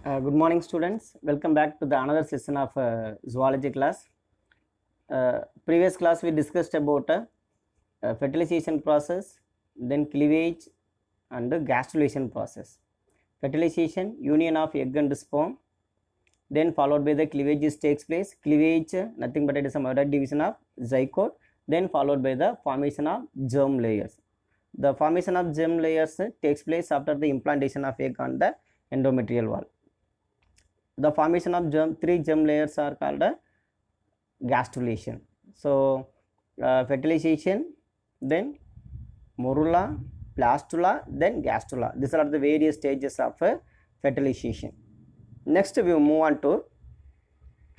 Good morning, students. Welcome back to the another session of zoology class. Previous class we discussed about fertilization process, then cleavage and gastrulation process. Fertilization, union of egg and sperm, then followed by the cleavage takes place. Cleavage, nothing but it is a modified division of zygote, then followed by the formation of germ layers. The formation of germ layers takes place after the implantation of egg on the endometrial wall. The formation of three germ layers are called gastrulation. So fertilization, then morula, blastula, then gastrula. These are the various stages of fertilization. Next we move on to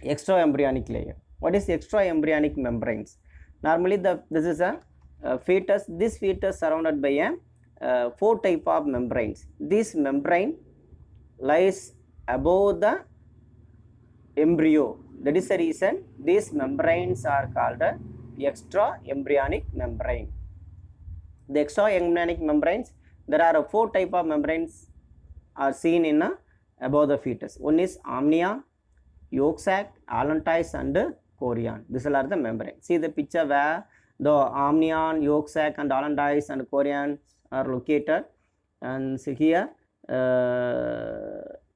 extraembryonic layer. What is extraembryonic membranes? Normally this is a fetus. This fetus surrounded by a four type of membranes. This membrane lies above the embryo. That is the reason these membranes are called extraembryonic membrane. The extraembryonic membranes, there are four type of membranes are seen in above the fetus. One is amnion, yolk sac, allantois and chorion. These are the membranes. See the picture where the amnion, yolk sac and allantois and chorion are located, and see here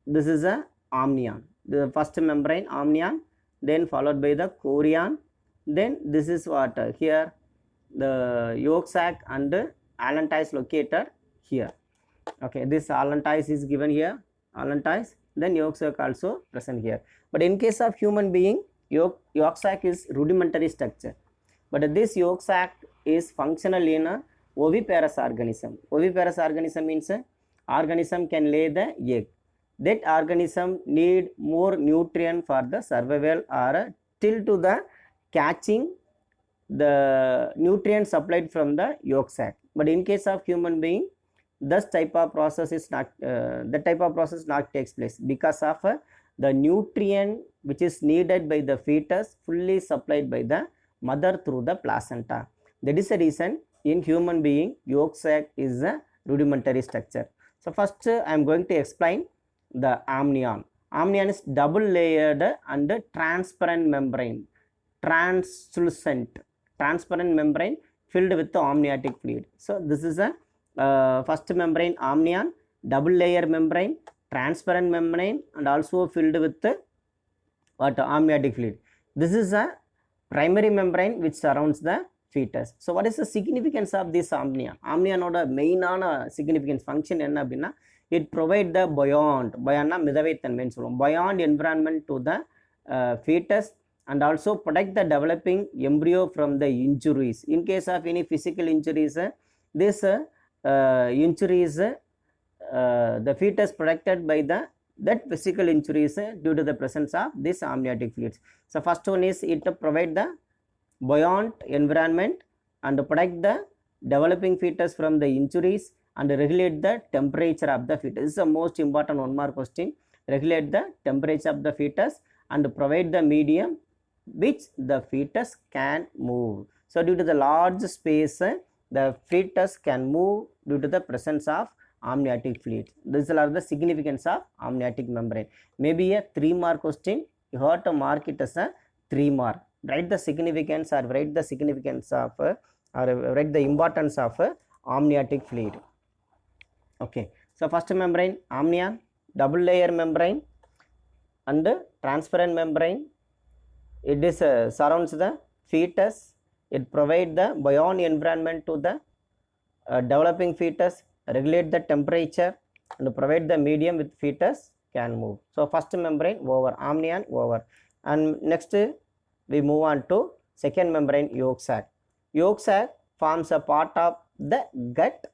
this is a amnion. The first membrane amnion, then followed by the chorion, then this is what here the yolk sac and allantois located here. Okay, this allantois is given here, allantois, then yolk sac also present here. But in case of human being, yolk sac is rudimentary structure, but this yolk sac is functional in a oviparous organism. Oviparous organism means organism can lay the egg. That organism need more nutrient for the survival or till to the catching the nutrient supplied from the yolk sac. But in case of human being, this type of process is not that type of process not takes place because of the nutrient which is needed by the fetus fully supplied by the mother through the placenta. That is the reason in human being yolk sac is a rudimentary structure. So first I am going to explain the amnion. Amnion is double layered and transparent membrane, translucent, transparent membrane filled with the amniotic fluid. So this is a first membrane amnion, double layer membrane, transparent membrane and also filled with the amniotic fluid. This is a primary membrane which surrounds the fetus. So what is the significance of this amnion? Amnion oda main significance function enna appadina, it provide the buoyant environment to the fetus and also protect the developing embryo from the injuries. In case of any physical injuries, this injuries the fetus protected by that physical injuries due to the presence of this amniotic fluids. So first one is it provide the buoyant environment and protect the developing fetus from the injuries and regulate the temperature of the fetus. This is the most important one mark question. Regulate the temperature of the fetus and provide the medium which the fetus can move. So due to the large space, the fetus can move due to the presence of amniotic fluid. These are the significance of amniotic membrane. Maybe a 3-mark question, you have to mark it as a 3-mark. Write the significance or write the significance of or write the importance of amniotic fluid. Okay, so first membrane amnion, double layer membrane and transparent membrane. It is surrounds the fetus. It provides the buoyant environment to the developing fetus, regulate the temperature and provide the medium with fetus can move. So first membrane over, amnion over, and next we move on to second membrane, yolk sac. Yolk sac forms a part of the gut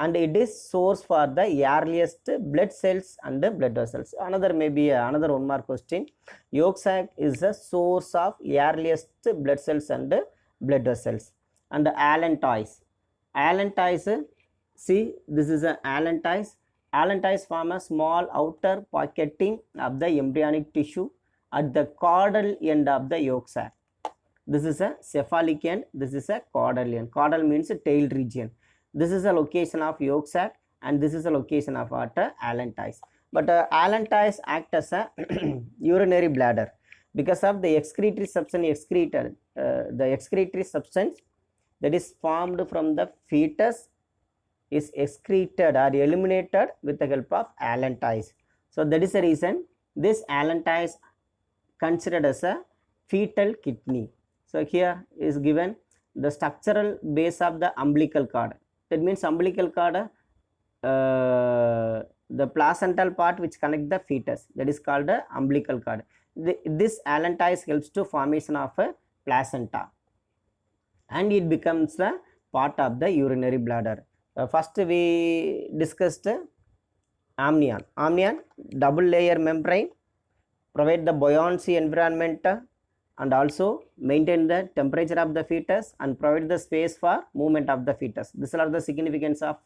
and it is source for the earliest blood cells and blood vessels. Another maybe another 1-mark question. Yolk sac is the source of earliest blood cells and blood vessels. And the allantois. Allantois, see this is an allantois. Allantois form a small outer pocketing of the embryonic tissue at the caudal end of the yolk sac. This is a cephalic end, this is a caudal end. Caudal means a tail region. This is a location of yolk sac and this is a location of allantois. but allantois act as a urinary bladder because of the excretory substance excreted. The excretory substance that is formed from the fetus is excreted or eliminated with the help of allantois. So that is the reason this allantois considered as a fetal kidney. So here is given the structural base of the umbilical cord. That means umbilical cord, the placental part which connect the fetus, that is called the umbilical cord. This allantois helps to formation of a placenta, and it becomes the part of the urinary bladder. First we discussed amnion. Amnion, double layer membrane, provide the buoyancy environment and also maintain the temperature of the fetus and provide the space for movement of the fetus. These are the significance of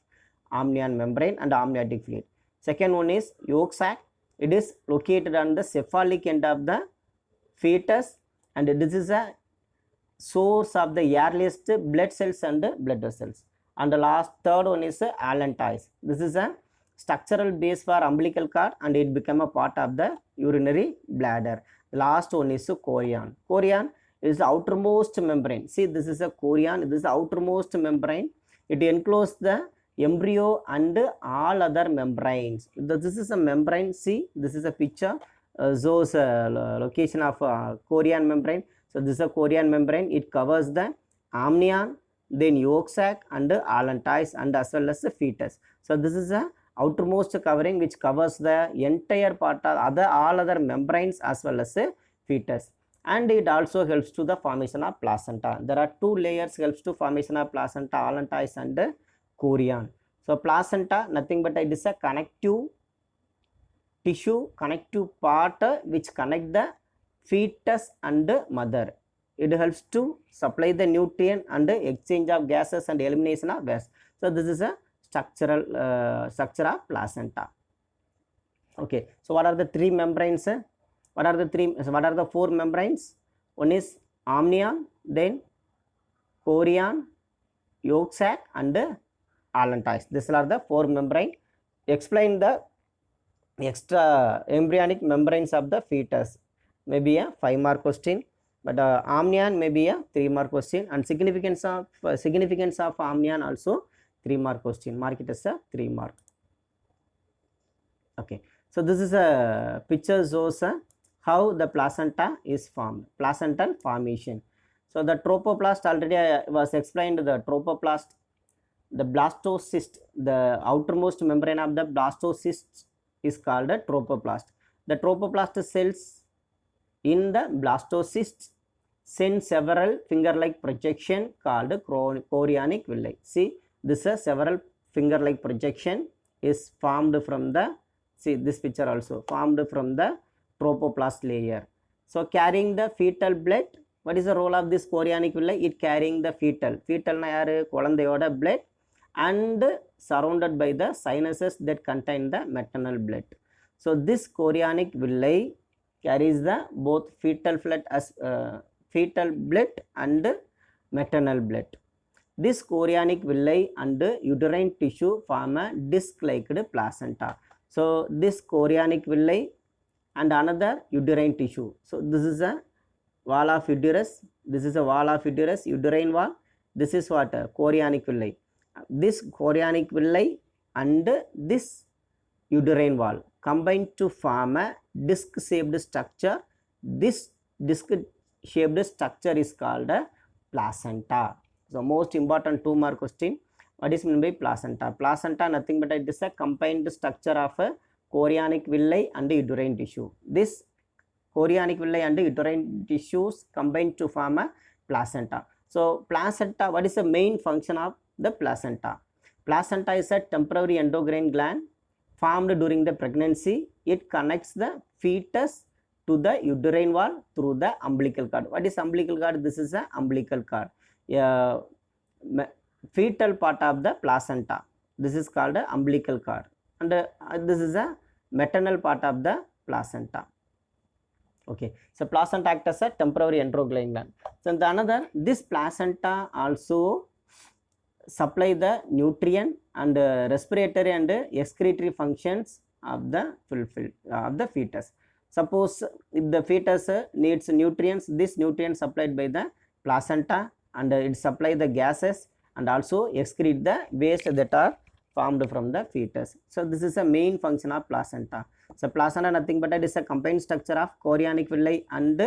amnion membrane and amniotic fluid. Second one is yolk sac. It is located on the cephalic end of the fetus, and this is a source of the earliest blood cells and blood vessels. And the last third one is allantois. This is a structural base for umbilical cord, and it become a part of the urinary bladder. The last one is chorion. Chorion is the outermost membrane. See, this is a chorion. This is the outermost membrane. It encloses the embryo and all other membranes. This is a membrane. See, this is a picture shows location of chorion membrane. So this is a chorion membrane. It covers the amnion, then yolk sac and allantois, and as well as the fetus. So this is a outermost covering which covers the entire part of all other membranes as well as a fetus, and it also helps to the formation of placenta. There are two layers helps to formation of placenta, allantois and chorion. So placenta, nothing but it is a connective tissue, connective part which connect the fetus and mother. It helps to supply the nutrient and exchange of gases and elimination of gas. So this is a structure of placenta. Okay, so what are the three membranes? What are the four membranes? One is amnion, then chorion, yolk sac and allantois. These are the four membrane. Explain the extra embryonic membranes of the fetus. Maybe a 5-mark question, but amnion may be a 3-mark question, and significance of amnion also 3-mark question. Mark it as a 3-mark. Okay, so this is a picture shows how the placenta is formed, placental formation. So the trophoblast, already was explained. The trophoblast, the blastocyst, the outermost membrane of the blastocyst is called a trophoblast. The trophoblast cells in the blastocyst send several finger-like projection called chorionic villi. See, this is several finger-like projection is formed from the, see this picture also, formed from the trophoblast layer. So carrying the fetal blood. What is the role of this chorionic villi? It carrying the fetal na yaru kulandayoda blood and surrounded by the sinuses that contain the maternal blood. So this chorionic villi carries the both fetal blood and maternal blood. This chorionic villi and uterine tissue form a disc-like placenta. So this chorionic villi and another uterine tissue. So this is a wall of uterus. This is a wall of uterus, uterine wall. This is what? Chorionic villi. This chorionic villi and this uterine wall combine to form a disc-shaped structure. This disc-shaped structure is called a placenta. So most important 2-mark question. What is meant by placenta? Placenta nothing but it is a combined structure of a chorionic villi and uterine tissue. This chorionic villi and uterine tissues combine to form a placenta. So placenta, what is the main function of the placenta? Placenta is a temporary endocrine gland formed during the pregnancy. It connects the fetus to the uterine wall through the umbilical cord. What is umbilical cord? This is a umbilical cord. Fetal part of the placenta. This is called a umbilical cord, and this is a maternal part of the placenta. Okay, so placenta acts as a temporary endocrine gland. So the another, this placenta also supply the nutrient and respiratory and excretory functions of the fetus. Suppose if the fetus needs nutrients, this nutrients supplied by the placenta, and it supply the gases and also excrete the waste that are formed from the fetus. So this is a main function of placenta. So placenta nothing but it is a combined structure of chorionic villi and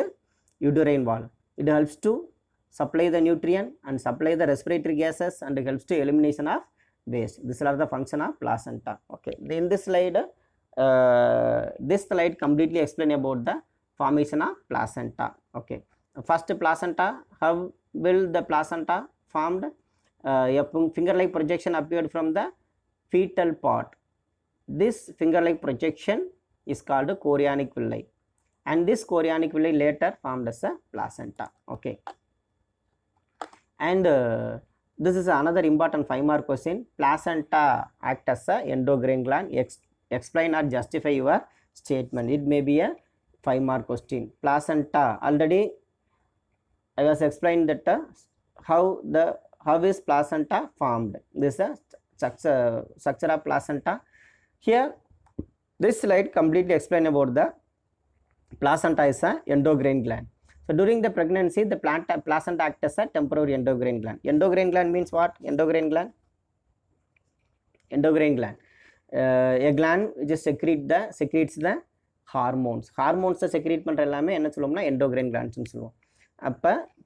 uterine wall. It helps to supply the nutrient and supply the respiratory gases and helps to elimination of waste. These are the function of placenta. Okay, in this slide completely explain about the formation of placenta. Okay, first placenta, how will the placenta formed? A finger like projection appeared from the fetal part. This finger like projection is called chorionic villi, and this chorionic villi later formed as a placenta. Okay, and this is another important 5-mark question. Placenta act as a endocrine gland. Explain or justify your statement. It may be a 5-mark question. Placenta, already I was explained that how is placenta formed. This is a structure of placenta. Here this slide completely explain about the placenta is a endocrine gland. So during the pregnancy, the placenta acts as a temporary endocrine gland. Endocrine gland means what? Endocrine gland, a gland which secretes the hormones. Hormones secrete பண்ற எல்லாமே என்ன சொல்லுவோம்னா endocrine glands னு சொல்லுவோம். அப்ப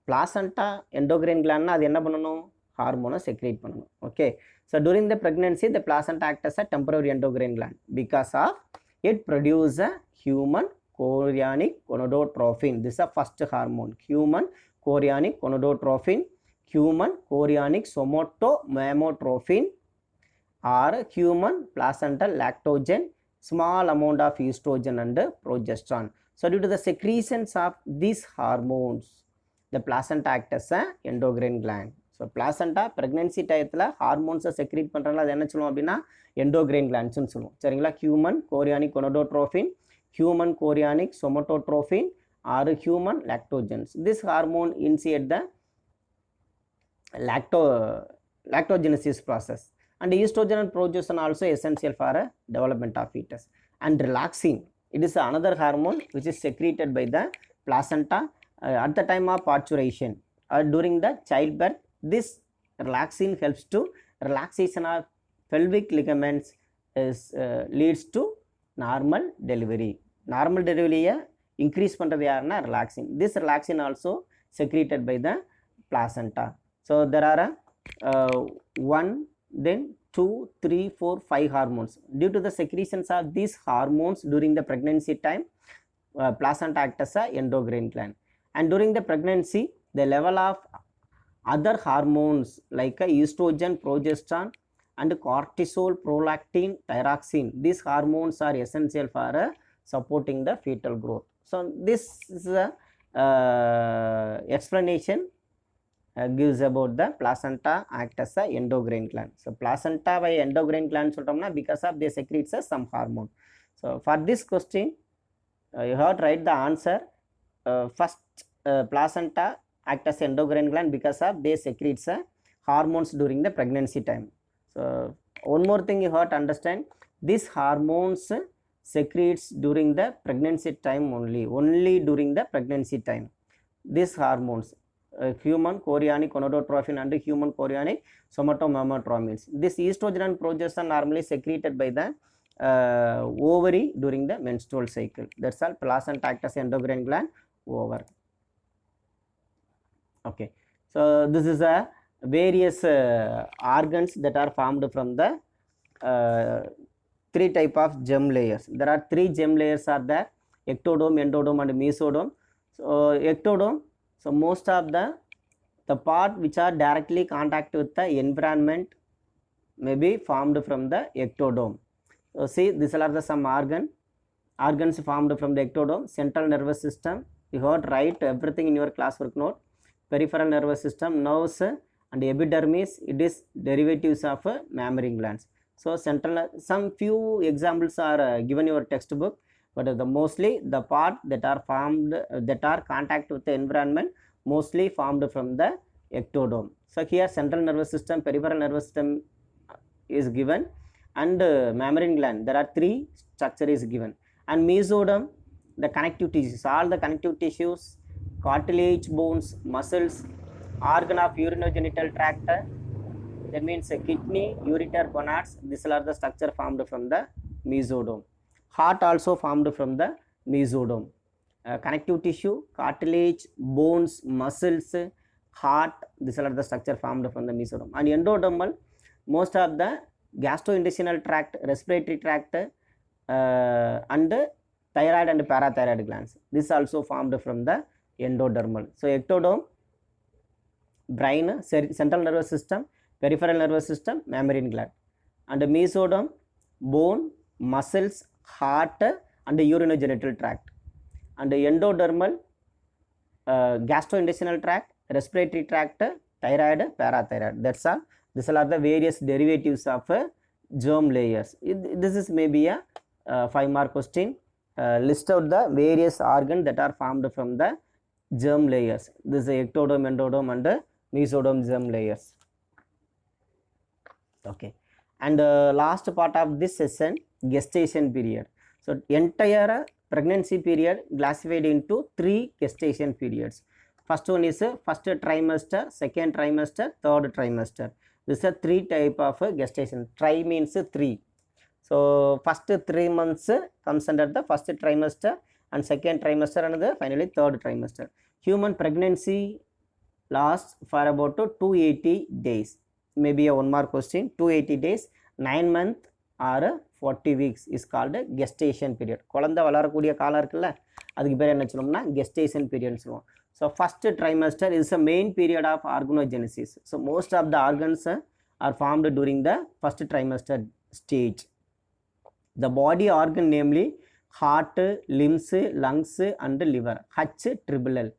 placenta endocrine gland னா அது என்ன பண்ணணும்? ஹார்மோனை secrete பண்ணணும். Okay, so during the pregnancy, the placenta acts as a temporary endocrine gland because of it produces a human chorionic gonadotropin. This is the first hormone, human chorionic gonadotropin, human chorionic somatomamotropin, or human placental lactogen, small amount of estrogen and progesterone. So due to the secretions of these hormones, the placenta acts as a endocrine gland. So placenta pregnancy டயத்தில் ஹார்மோன்ஸை secrete பண்ணுறாங்க, அது என்ன சொல்லுவோம் அப்படின்னா endocrine கிளாண்ட்ஸ்னு சொல்லுவோம். சரிங்களா? Human chorionic gonadotropin, human chorionic somatotropin, or human lactogens. This hormone initiate the lactogenesis process, and estrogen and progesterone also essential for a development of fetus. And relaxin, it is another hormone which is secreted by the placenta at the time of parturition or during the childbirth. This relaxin helps to relaxation of pelvic ligaments leads to normal delivery. Normal delivery increase பண்றது யாருன்னா relaxin. This relaxin also secreted by the placenta. So there are 1, then 2, 3, 4, 5 hormones. Due to the secretions of these hormones during the pregnancy time, placenta acts as a endocrine gland. And during the pregnancy, the level of other hormones like estrogen, progesterone, and cortisol, prolactin, thyroxine, these hormones are essential for supporting the fetal growth. So this is a explanation gives about the placenta act as a endocrine gland. So placenta by endocrine gland சொல்றோம்னா because of they secretes some hormone. So for this question you have to write the answer. First placenta act as endocrine gland because of they secretes hormones during the pregnancy time. So one more thing you have to understand, these hormones secretes during the pregnancy time only during the pregnancy time. These hormones, human chorionic gonadotropin and human chorionic somatomamotropin. This estrogen and progesterone normally secreted by the ovary during the menstrual cycle. That's all. Placenta act as endocrine gland over. Okay, so this is a various organs that are formed from the 3 type of germ layers. There are 3 germ layers are there: ectodome, endodome, and mesodome. So ectodome, so most of the part which are directly contact with the environment may be formed from the ectodome. So see, these are the some organs formed from the ectodome. Central nervous system, you have to write everything in your classwork note. Peripheral nervous system, nerves, and epidermis, it is derivatives of mammary glands. So central, some few examples are given in your textbook, but the mostly the part that are formed that are contact with the environment mostly formed from the ectodome. So here central nervous system, peripheral nervous system is given, and mammary gland. There are three structure is given. And mesoderm, the connective tissues, all the connective tissues, cartilage, bones, muscles, organ of urinogenital tract, that means kidney, ureter, gonads. These are the structure formed from the mesoderm. Heart also formed from the mesoderm. Connective tissue, cartilage, bones, muscles, heart. These are the structure formed from the mesoderm. And endodermal, most of the gastrointestinal tract, respiratory tract, and thyroid and parathyroid glands. This also formed from the endodermal. So ectoderm, brain, central nervous system, peripheral nervous system, mammary gland. And mesoderm, bone, muscles, heart, and urinogenital tract. And endodermal, gastrointestinal tract, respiratory tract, thyroid, parathyroid. That's all. These are the various derivatives of germ layers. This is maybe a 5-mark question. List out the various organs that are formed from the germ layers. This is ectoderm, endoderm, and mesoderm germ layers. Okay. And last part of this session, gestation period. So entire pregnancy period classified into 3 gestation periods. First one is first trimester, second trimester, third trimester. This are 3 type of gestation. Tri means 3. So first 3 months comes under the first trimester, and second trimester and the finally third trimester. Human pregnancy lasts for about 280 days. Maybe a 1-mark question. 280 days, 9 months or 40 weeks is called gestation period. குழந்தை வளரக்கூடிய காலம் இருக்குல்ல, அதுக்கு பேர் என்ன சொல்லுவோம்னா gestation period சொல்லுவோம். So first trimester is a main period of organogenesis. So most of the organs are formed during the first trimester stage. The body organ, namely heart, limbs, lungs, and liver. H triple L.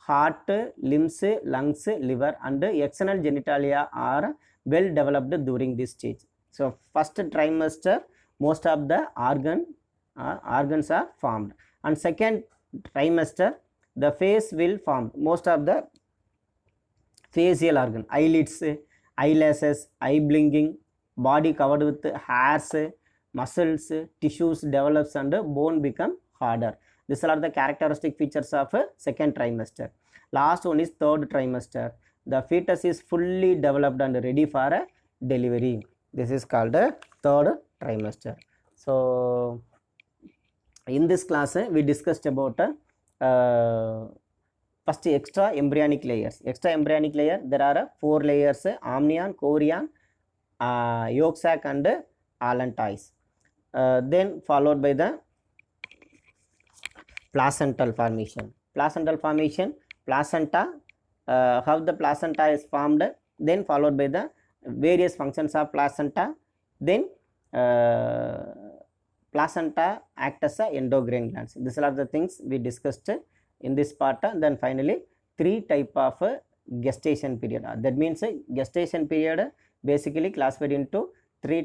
Heart, limbs, lungs, liver, and external genitalia are well developed during this stage. So first trimester, most of the organs are formed. And second trimester, the face will form. Most of the facial organ, eyelids, eyelashes, eye blinking, body covered with hairs, muscles, tissues develops, and bone become harder. These are the characteristic features of second trimester. Last one is third trimester. The fetus is fully developed and ready for delivery. This is called third trimester. So in this class we discussed about first extra embryonic layers. Extra embryonic layer, there are 4 layers: amnion, chorion, yolk sac, and allantois. Then followed by the placental formation. Placental formation, placenta, how the placenta is formed, then followed by the various functions of placenta, then placenta act as a endocrine glands. These are the things we discussed in this part. Then finally 3 type of gestation period. That means gestation period basically classified into 3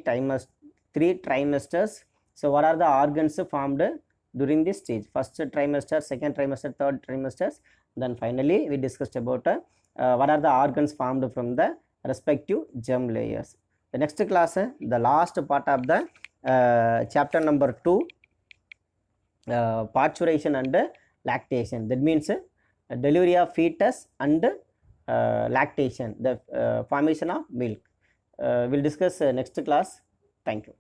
trimesters. So what are the organs formed during this stage? First trimester, second trimester, third trimesters. Then finally we discussed about what are the organs formed from the respective germ layers. The next class, the last part of the chapter number 2, parturition and lactation. That means delivery of fetus and lactation, the formation of milk. We'll discuss next class. Thank you.